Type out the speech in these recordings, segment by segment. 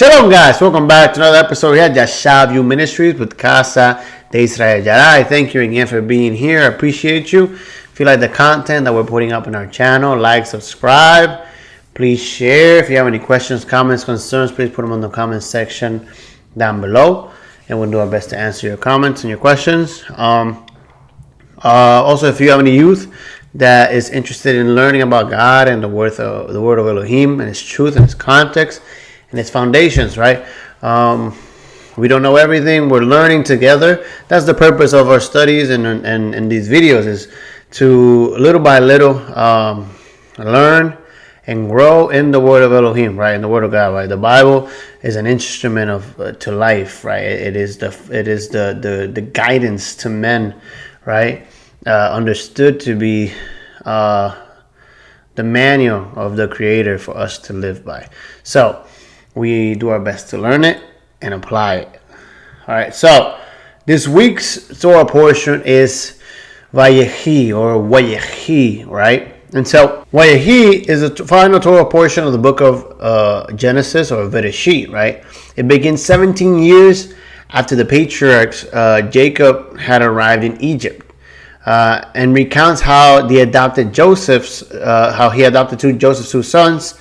Shalom guys, welcome back to another episode here at Yashav Ministries with Casa de Israel Yarah. I thank you again for being here. I appreciate you. If you like the content that we're putting up in our channel, like, subscribe. Please share. If you have any questions, comments, concerns, please put them in the comment section down below. And we'll do our best to answer your comments and your questions. Also, if you have any youth that is interested in learning about God and the word of Elohim and its truth and its context and its foundations, right? We don't know everything. We're learning together. That's the purpose of our studies and these videos, is to little by little learn and grow in the word of Elohim, right? In the word of God, right? The Bible is an instrument to life, right? It is the guidance to men, right? Understood to be the manual of the Creator for us to live by. So we do our best to learn it and apply it. All right. So this week's Torah portion is Vayechi or Vayechi, right? And so Vayechi is the final Torah portion of the book of Genesis or Vayechi, right? It begins 17 years after the patriarchs Jacob had arrived in Egypt, and recounts how he adopted Joseph's two sons,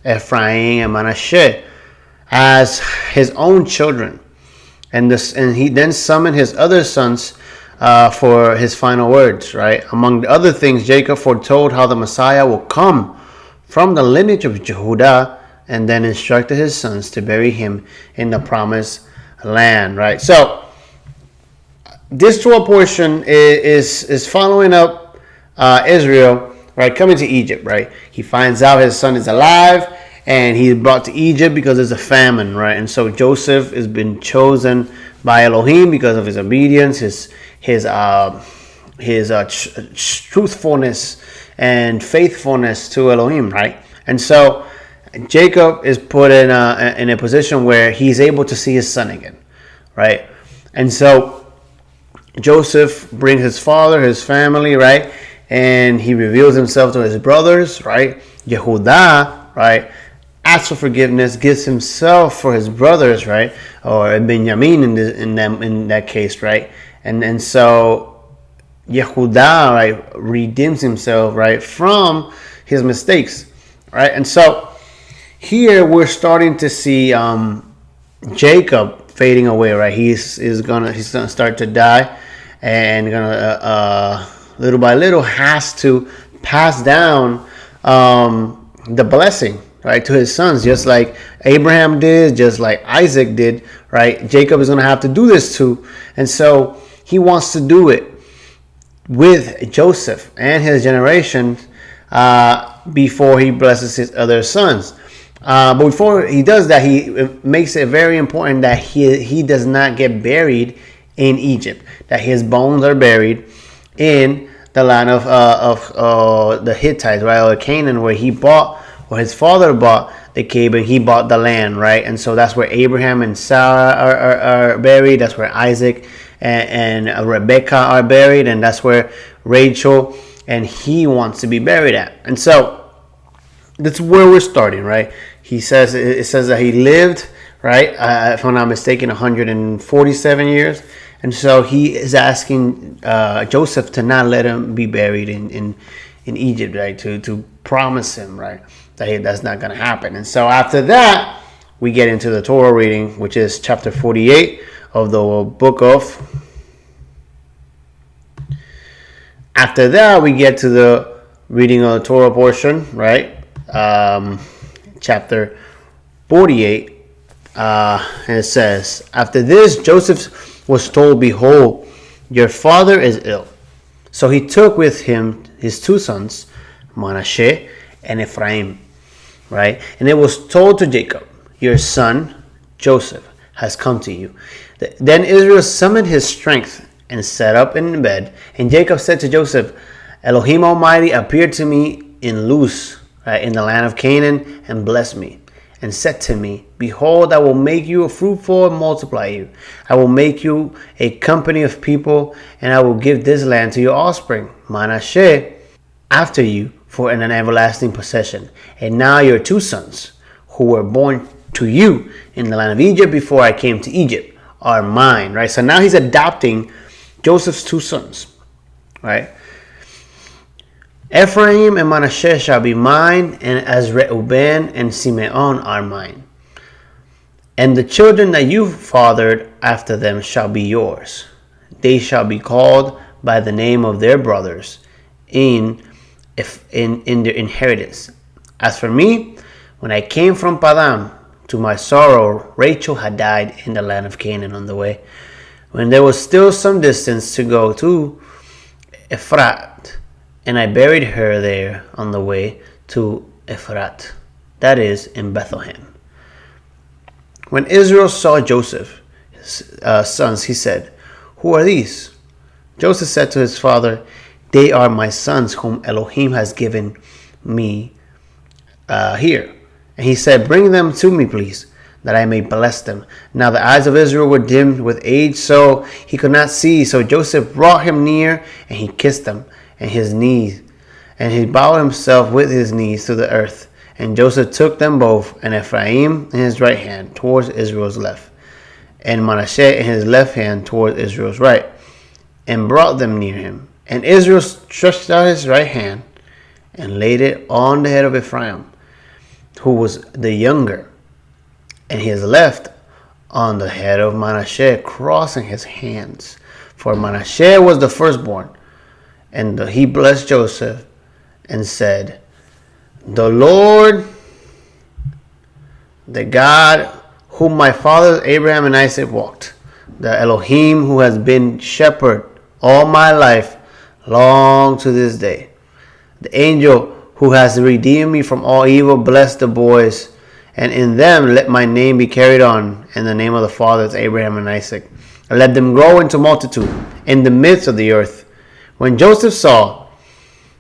Ephraim and Manasseh, as his own children, and he then summoned his other sons for his final words, right? Among the other things, Jacob foretold how the Messiah will come from the lineage of Jehudah, and then instructed his sons to bury him in the promised land, right? So this Torah portion is following up Israel, right, coming to Egypt, right? He finds out his son is alive, and he's brought to Egypt because there's a famine, right? And so Joseph has been chosen by Elohim because of his obedience, his truthfulness and faithfulness to Elohim, right? And so Jacob is put in a position where he's able to see his son again, right? And so Joseph brings his father, his family, right? And he reveals himself to his brothers, right? Yehudah, right? Asks for forgiveness, gives himself for his brothers, right? Or Benjamin in that case, right? And so Yehudah, right, redeems himself, right, from his mistakes, right? And so here we're starting to see Jacob fading away, right? He's gonna start to die, and gonna little by little has to pass down the blessing, right, to his sons, just like Abraham did, just like Isaac did, right? Jacob is going to have to do this too. And so he wants to do it with Joseph and his generation before he blesses his other sons. But before he does that, he makes it very important that he does not get buried in Egypt, that his bones are buried in the land of the Hittites, right, or Canaan, where his father bought the cave, and he bought the land, right? And so that's where Abraham and Sarah are buried. That's where Isaac and Rebecca are buried, and that's where Rachel and he wants to be buried at. And so that's where we're starting, right? It says that he lived, right, if I'm not mistaken, 147 years. And so he is asking Joseph to not let him be buried in Egypt, right? To promise him, right, that that's not going to happen. And so after that, we get into the Torah reading, which is chapter 48 of the book of. After that, we get to the reading of the Torah portion, right? Chapter 48. And it says, after this, Joseph was told, behold, your father is ill. So he took with him his two sons, Manasseh and Ephraim, right? And it was told to Jacob, your son Joseph has come to you. Then Israel summoned his strength and sat up in bed. And Jacob said to Joseph, Elohim Almighty appeared to me in Luz, right, in the land of Canaan, and blessed me, and said to me, behold, I will make you fruitful and multiply you. I will make you a company of people, and I will give this land to your offspring, Manasseh, after you, for an everlasting possession. And now your two sons, who were born to you in the land of Egypt before I came to Egypt are mine, right? So now he's adopting Joseph's two sons, right? Ephraim and Manasseh shall be mine, and as Reuben and Simeon are mine. And the children that you fathered after them shall be yours. They shall be called by the name of their brothers in their inheritance. As for me, when I came from Padan, to my sorrow, Rachel had died in the land of Canaan on the way, when there was still some distance to go to Ephraim, and I buried her there on the way to Ephraim, that is, in Bethlehem. When Israel saw Joseph's sons, he said, "Who are these?" Joseph said to his father, "They are my sons whom Elohim has given me here." And he said, "Bring them to me, please, that I may bless them." Now the eyes of Israel were dimmed with age, so he could not see. So Joseph brought him near, and he kissed them and his knees, and he bowed himself with his knees to the earth. And Joseph took them both, and Ephraim in his right hand towards Israel's left, and Manasseh in his left hand towards Israel's right, and brought them near him. And Israel stretched out his right hand and laid it on the head of Ephraim, who was the younger, and his left on the head of Manasseh, crossing his hands. For Manasseh was the firstborn. And he blessed Joseph and said, "The Lord, the God whom my fathers Abraham and Isaac walked, the Elohim who has been shepherd all my life, long to this day, the angel who has redeemed me from all evil, bless the boys, and in them let my name be carried on, in the name of the fathers Abraham and Isaac. And let them grow into multitude in the midst of the earth." When Joseph saw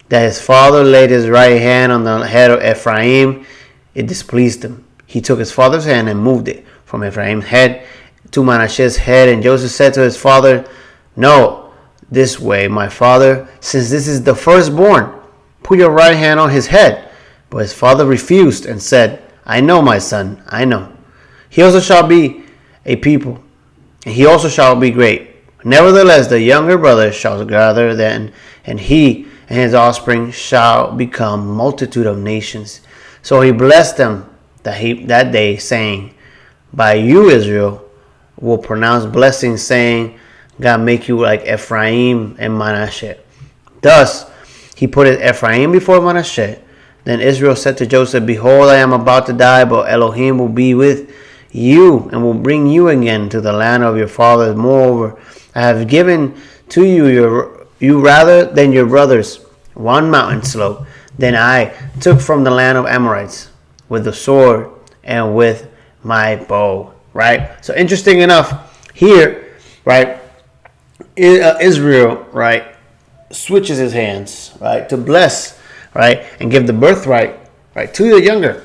that his father laid his right hand on the head of Ephraim, it displeased him. He took his father's hand and moved it from Ephraim's head to Manasseh's head. And Joseph said to his father, "No, this way, my father, since this is the firstborn. Put your right hand on his head." But his father refused and said, "I know, my son, I know. He also shall be a people, and he also shall be great. Nevertheless, the younger brother shall gather then, and he and his offspring shall become multitude of nations." So he blessed them that day, saying, "By you, Israel, will pronounce blessings, saying, God make you like Ephraim and Manasseh." Thus he put Ephraim before Manasseh. Then Israel said to Joseph, "Behold, I am about to die, but Elohim will be with you and will bring you again to the land of your fathers. Moreover, I have given to you rather than your brothers one mountain slope than I took from the land of Amorites with the sword and with my bow." Right? So interesting enough here, right? Israel, right, switches his hands, right, to bless, right, and give the birthright, right, to the younger,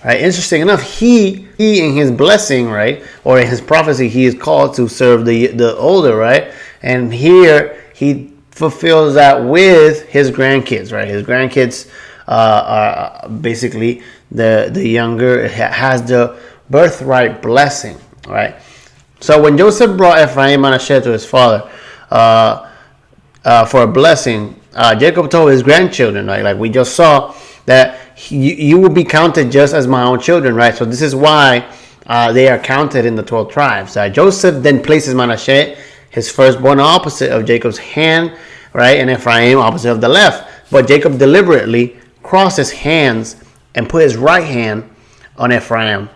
right. Interesting enough, he in his blessing, right, or in his prophecy, he is called to serve the older, right, and here he fulfills that with his grandkids, right. His grandkids are basically the younger has the birthright blessing, right. So when Joseph brought Ephraim and Manasseh to his father for a blessing, Jacob told his grandchildren, right, like we just saw, that you will be counted just as my own children, right? So this is why they are counted in the 12 tribes. Joseph then places Manasseh, his firstborn, opposite of Jacob's hand, right, and Ephraim opposite of the left. But Jacob deliberately crossed his hands and put his right hand on Ephraim,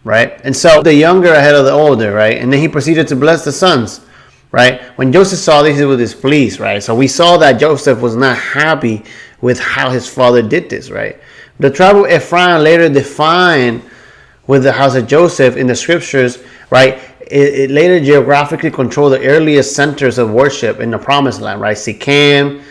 right? And so the younger ahead of the older, right? And then he proceeded to bless the sons, right? When Joseph saw this, he was displeased, right? So we saw that Joseph was not happy with how his father did this, right? The tribe of Ephraim, later defined with the house of Joseph in the scriptures, right? It later geographically controlled the earliest centers of worship in the promised land, right? Shechem,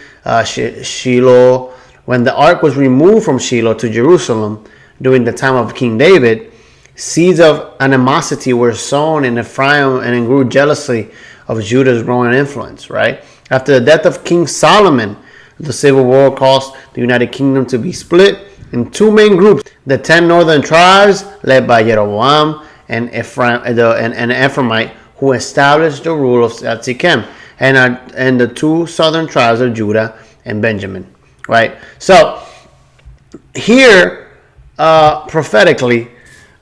Shiloh. When the ark was removed from Shiloh to Jerusalem during the time of King David, seeds of animosity were sown in Ephraim and grew jealously of Judah's growing influence, right? After the death of King Solomon, the civil war caused the United Kingdom to be split, in two main groups: the 10 northern tribes led by Jeroboam and Ephraim, and Ephraimite, who established the rule of Shechem, and the two southern tribes of Judah and Benjamin. Right. So here, prophetically,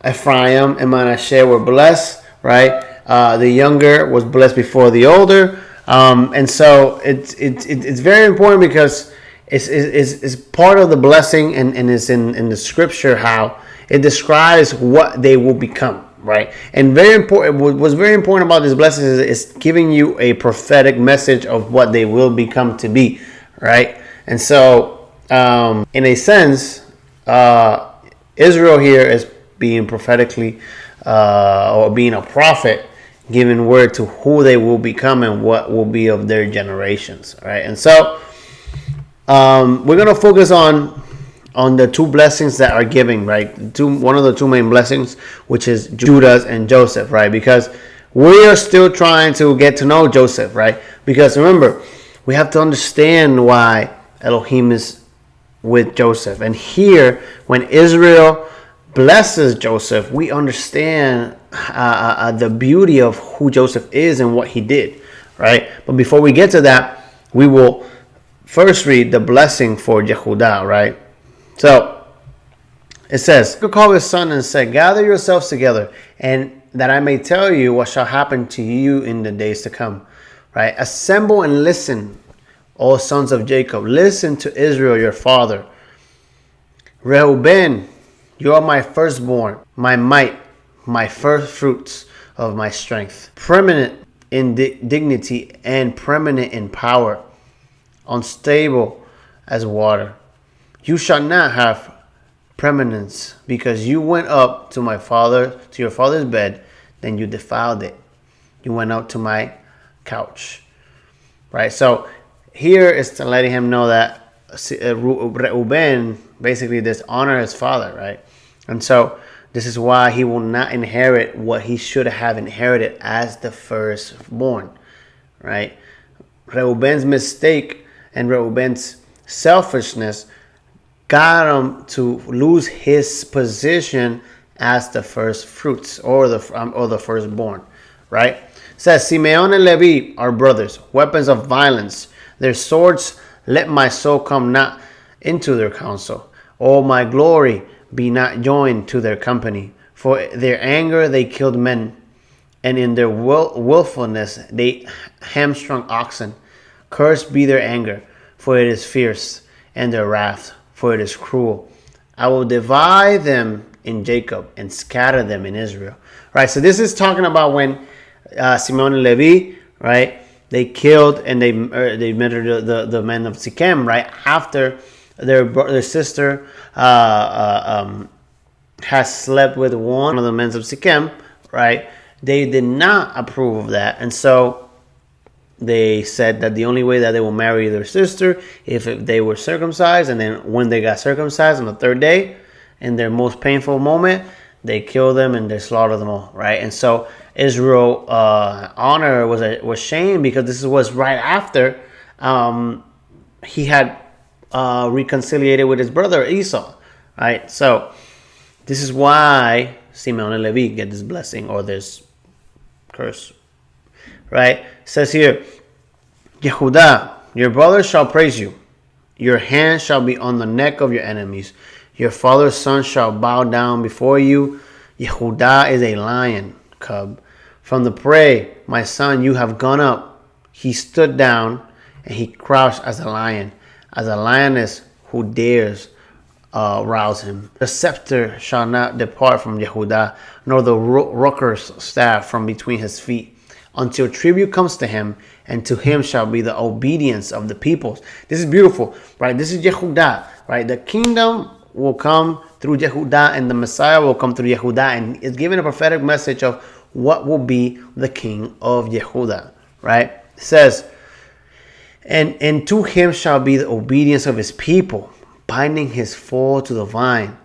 Ephraim and Manasseh were blessed. Right. The younger was blessed before the older, and so it's very important because it's part of the blessing, and it's in the scripture how it describes what they will become, right? And very important, what's very important about this blessing is giving you a prophetic message of what they will become to be, right? And so, in a sense, Israel here is being prophetically, or being a prophet, giving word to who they will become and what will be of their generations, right? And so, we're going to focus on the two blessings that are given, right? One of the two main blessings, which is Judah and Joseph, right? Because we are still trying to get to know Joseph, right? Because remember, we have to understand why Elohim is with Joseph. And here, when Israel blesses Joseph, we understand the beauty of who Joseph is and what he did, right? But before we get to that, we will first read the blessing for Yehudah, right? So it says, "He called his son and said, gather yourselves together, and that I may tell you what shall happen to you in the days to come." Right? "Assemble and listen, O sons of Jacob. Listen to Israel, your father. Reuben, you are my firstborn, my might, my first fruits of my strength, preeminent in dignity and preeminent in power, unstable as water. You shall not have preeminence, because you went up to your father's bed, then you defiled it. You went up to my couch." Right? So here is to letting him know that Reuben basically dishonor his father, right? And so this is why he will not inherit what he should have inherited as the firstborn, right? Reuben's mistake and Reuben's selfishness got him to lose his position as the first fruits, or the firstborn, right? It says, "Simeon and Levi are brothers, weapons of violence. Their swords let my soul come not into their counsel. O my glory, be not joined to their company. For their anger they killed men, and in their willfulness they hamstrung oxen. Cursed be their anger, for it is fierce, and their wrath, for it is cruel. I will divide them in Jacob and scatter them in Israel." Right, so this is talking about when Simeon and Levi, right, they killed and they murdered the men of Shechem, right, after their sister has slept with one of the men of Shechem, right. They did not approve of that, and so they said that the only way that they will marry their sister if they were circumcised, and then when they got circumcised on the third day, in their most painful moment, they killed them and they slaughtered them all, right? And so Israel honor was shamed, because this was right after he had reconciliated with his brother Esau, right? So this is why Simeon and Levi get this blessing or this curse, right? It says here, "Yehudah, your brothers shall praise you. Your hand shall be on the neck of your enemies. Your father's son shall bow down before you. Yehudah is a lion cub. From the prey, my son, you have gone up. He stood down and he crouched as a lioness who dares rouse him. The scepter shall not depart from Yehudah, nor the rucker's staff from between his feet, until tribute comes to him, and to him shall be the obedience of the peoples." This is beautiful, right? This is Yehudah, right? The kingdom will come through Yehudah, and the Messiah will come through Yehudah, and it's giving a prophetic message of what will be the king of Yehudah, right? It says, and to him shall be the obedience of his people, binding his foal to the vine,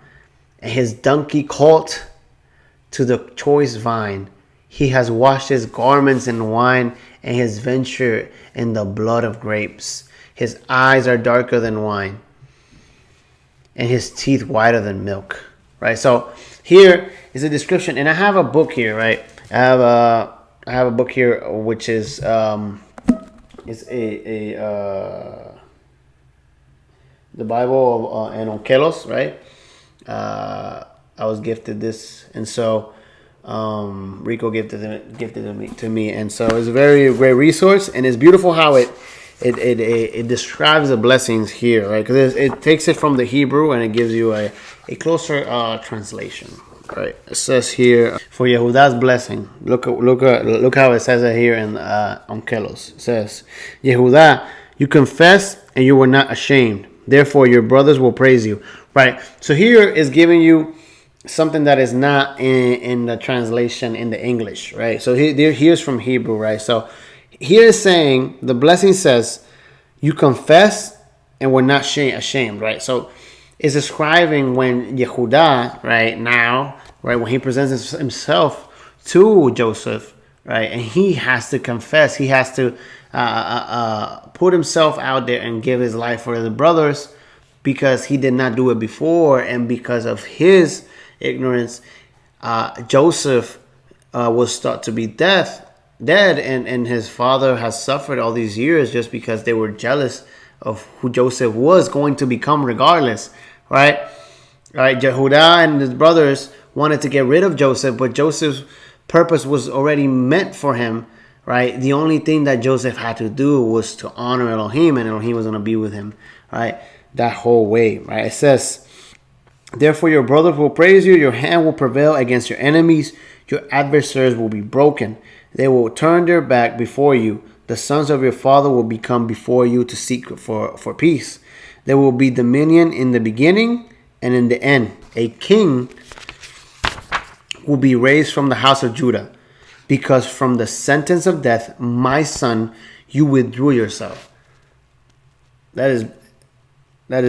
and his donkey colt to the choice vine. He has washed his garments in wine, and his venture in the blood of grapes. His eyes are darker than wine. and his teeth whiter than milk. Right. So here is a description, and I have a book here. Right. I have a book here which is the Bible of Anonkelos. Right. I was gifted this, and so Rico gifted it to me, and so it's a very great resource, and it's beautiful how it describes the blessings here, right? Because it takes it from the Hebrew and it gives you a closer translation, right? It says here for Yehuda's blessing. Look how it says it here in Onkelos. It says, Yehuda, you confess and you were not ashamed. Therefore, your brothers will praise you. Right. So here is giving you something that is not in the translation in the English. Right. So here's from Hebrew. Right. So here is saying the blessing says you confess and were not ashamed. Right. So it's describing when Yehuda, right now, right, when he presents himself to Joseph, right, and he has to confess, he has to put himself out there and give his life for his brothers, because he did not do it before, and because of his ignorance, Joseph was thought to be dead, and his father has suffered all these years just because they were jealous of who Joseph was going to become regardless, right? Right, Yehuda and his brothers wanted to get rid of Joseph, but Joseph's purpose was already meant for him, right? The only thing that Joseph had to do was to honor Elohim, and Elohim was going to be with him, right? That whole way, right? It says, therefore your brothers will praise you, your hand will prevail against your enemies, your adversaries will be broken. They will turn their back before you. The sons of your father will become before you to seek for peace. There will be dominion in the beginning and in the end. A king will be raised from the house of Judah, because from the sentence of death, my son, you withdrew yourself. That is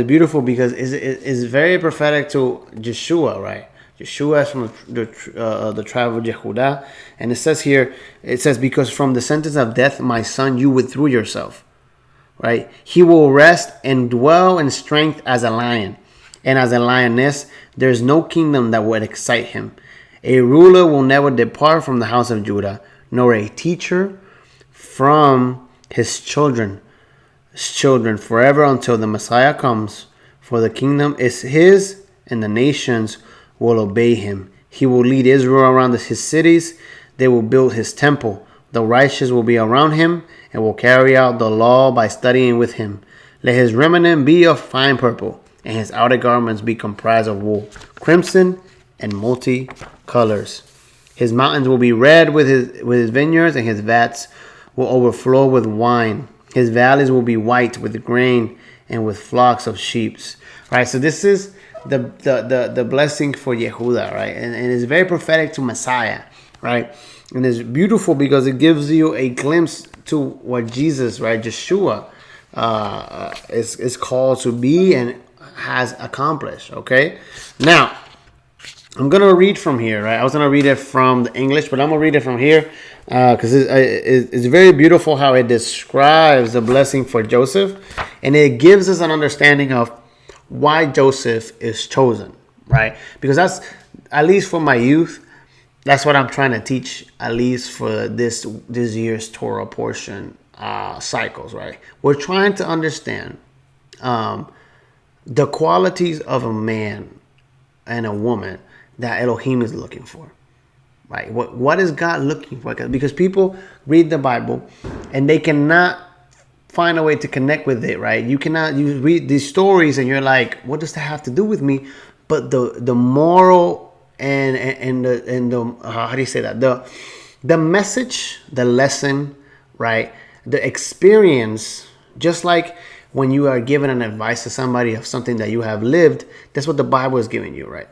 beautiful, because it's very prophetic to Yeshua, right? Yeshua is from the tribe of Yehuda, and it says here, because from the sentence of death, my son, you withdrew yourself, right? He will rest and dwell in strength as a lion, and as a lioness, there's no kingdom that would excite him. A ruler will never depart from the house of Judah, nor a teacher from his children forever, until the Messiah comes. For the kingdom is his, and the nations will obey him. He will lead Israel around his cities. They will build his temple. The righteous will be around him and will carry out the law by studying with him. Let his remnant be of fine purple, and his outer garments be comprised of wool, crimson and multi-colors. His mountains will be red with his vineyards, and his vats will overflow with wine. His valleys will be white with grain and with flocks of sheep. Right. So this is the blessing for Yehuda, right? And it's very prophetic to Messiah, right? And it's beautiful because it gives you a glimpse to what Jesus, right, Yeshua, is called to be and has accomplished. Okay. Now, I'm going to read from here, right? I was going to read it from the English, but I'm going to read it from here because it's very beautiful how it describes the blessing for Joseph, and it gives us an understanding of why Joseph is chosen, right? Because that's, at least for my youth, that's what I'm trying to teach, at least for this year's Torah portion cycles, right? We're trying to understand the qualities of a man and a woman that Elohim is looking for, right? What is God looking for? Because people read the Bible and they cannot find a way to connect with it, right? You read these stories and you're like, what does that have to do with me? But the moral and the how do you say that? The message, the lesson, right? The experience, just like when you are given an advice to somebody of something that you have lived, that's what the Bible is giving you, right?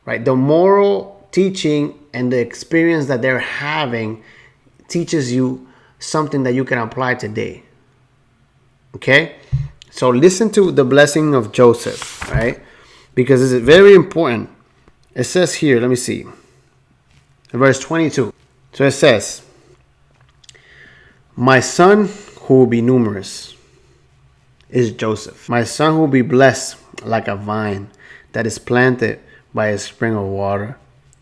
Right? The moral teaching and the experience that they're having teaches you something that you can apply today. Okay? So listen to the blessing of Joseph, right? Because it's very important. It says here, let me see. Verse 22. So it says, my son who will be numerous, is Joseph. My son will be blessed like a vine that is planted by a spring of water.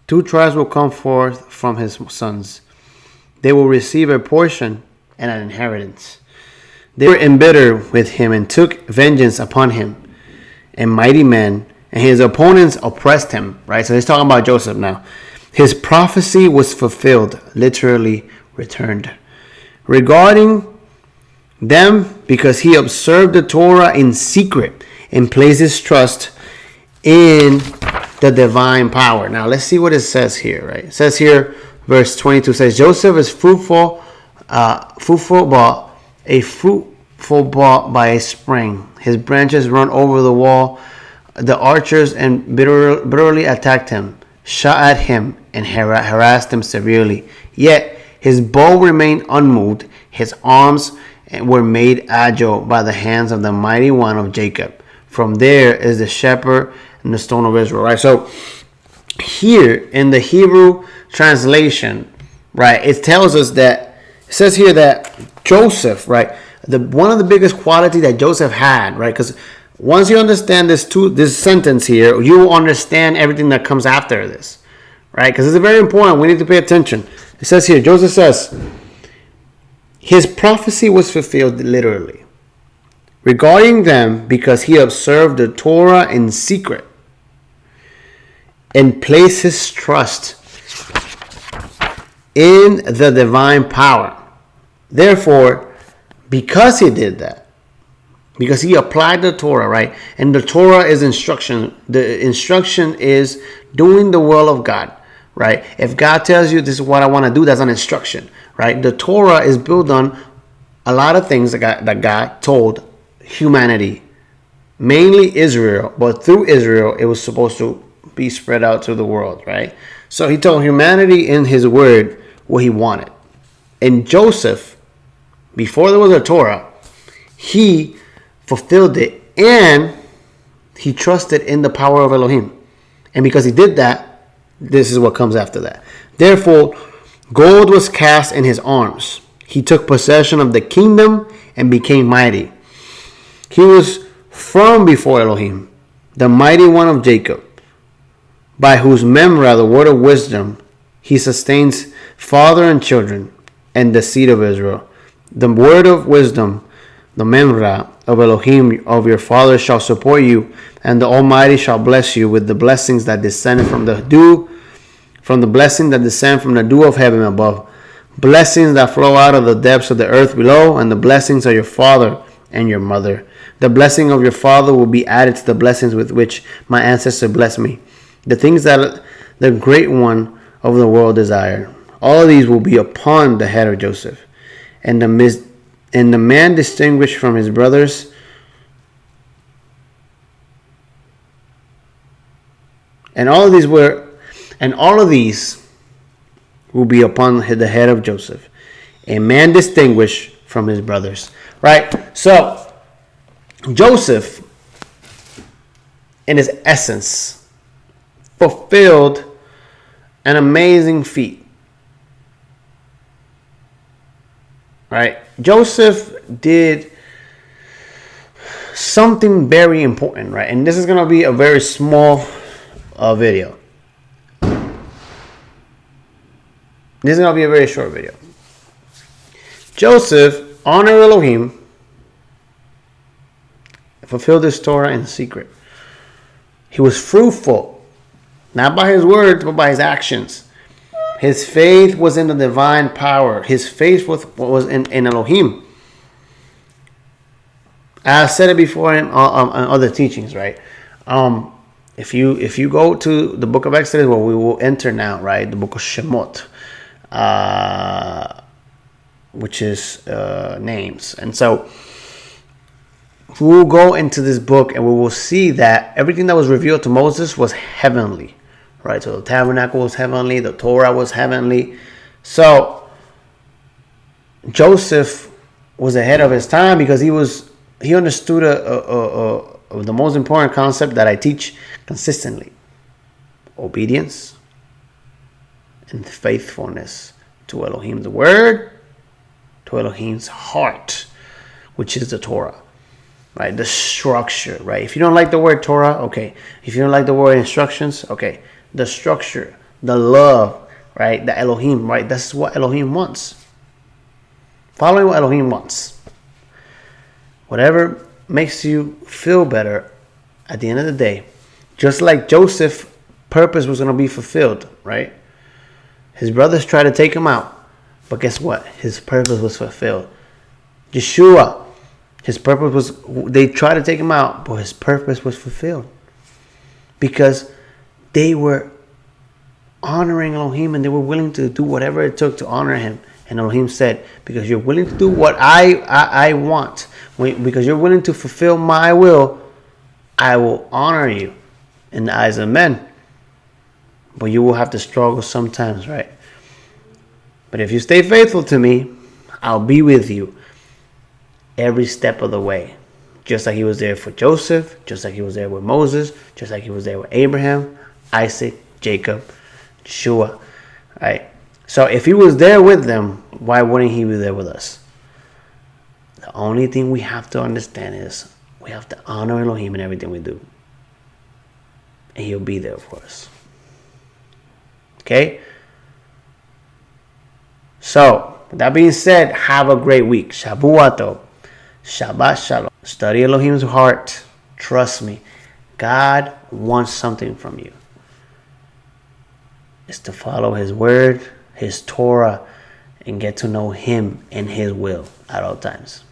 2 tribes will come forth from his sons. They will receive a portion and an inheritance. They were embittered with him and took vengeance upon him, and mighty men, and his opponents oppressed him. Right? So he's talking about Joseph now. His prophecy was fulfilled, literally returned. Regarding them, because he observed the Torah in secret and placed his trust in the divine power. Now let's see what it says here, right? It says here, verse 22 says, Joseph is fruitful but by a spring. His branches run over the wall. The archers and bitterly attacked him, shot at him, and harassed him severely. Yet his bow remained unmoved. His arms were made agile by the hands of the mighty one of Jacob. From there is the shepherd and the stone of Israel. Right. So here in the Hebrew translation, right, it tells us that it says here that Joseph, right, one of the biggest quality that Joseph had, right, because once you understand this sentence here, you will understand everything that comes after this, right? Because it's very important. We need to pay attention. It says here, Joseph says, his prophecy was fulfilled literally regarding them because he observed the Torah in secret and placed his trust in the divine power. Therefore, because he did that, because he applied the Torah, right? And the Torah is instruction. The instruction is doing the will of God, right? If God tells you this is what I want to do, that's an instruction, right? The Torah is built on a lot of things that God told humanity, mainly Israel, but through Israel, it was supposed to be spread out to the world, right? So he told humanity in his word what he wanted. And Joseph, before there was a Torah, he fulfilled it, and he trusted in the power of Elohim. And because he did that, this is what comes after that. Therefore, gold was cast in his arms. He took possession of the kingdom and became mighty. He was from before Elohim, the mighty one of Jacob, by whose memra, the word of wisdom, he sustains father and children and the seed of Israel. The word of wisdom, the memra of Elohim of your father shall support you, and the Almighty shall bless you with the blessings that descend from the dew, from the blessing that descend from the dew of heaven above, blessings that flow out of the depths of the earth below, and the blessings of your father and your mother. The blessing of your father will be added to the blessings with which my ancestors blessed me, the things that the great one of the world desired. All these will be upon the head of Joseph, and the man distinguished from his brothers, and all of these will be upon the head of Joseph, a man distinguished from his brothers. Right? So Joseph, in his essence, fulfilled an amazing feat. Right? Joseph did something very important, right? And this is going to be a very small video. This is going to be a very short video. Joseph honored Elohim, fulfilled his Torah in secret. He was fruitful, not by his words, but by his actions. His faith was in the divine power. His faith was in Elohim. I've said it before in other teachings, right? If you go to the book of Exodus, where we will enter now, right? The book of Shemot, which is names. And so we will go into this book and we will see that everything that was revealed to Moses was heavenly. Right, so the tabernacle was heavenly, the Torah was heavenly. So Joseph was ahead of his time because he understood the most important concept that I teach consistently: obedience and faithfulness to Elohim, the word, to Elohim's heart, which is the Torah. right? The structure, right? If you don't like the word Torah, okay. If you don't like the word instructions, okay. The structure, the love, right? The Elohim, right? That's what Elohim wants. Following what Elohim wants. Whatever makes you feel better at the end of the day. Just like Joseph's purpose was going to be fulfilled, right? His brothers tried to take him out. But guess what? His purpose was fulfilled. Yeshua, his purpose was, they tried to take him out, but his purpose was fulfilled. Because they were honoring Elohim and they were willing to do whatever it took to honor him. And Elohim said, because you're willing to do what I want, because you're willing to fulfill my will, I will honor you in the eyes of men. But you will have to struggle sometimes, right? But if you stay faithful to me, I'll be with you every step of the way. Just like he was there for Joseph, just like he was there with Moses, just like he was there with Abraham, Isaac, Jacob, Yeshua, right? So if he was there with them, why wouldn't he be there with us? The only thing we have to understand is we have to honor Elohim in everything we do. And he'll be there for us. Okay? So, with that being said, have a great week. Shavua Tov. Shabbat Shalom. Study Elohim's heart. Trust me. God wants something from you. It's to follow his word, his Torah, and get to know him and his will at all times.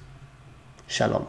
Shalom.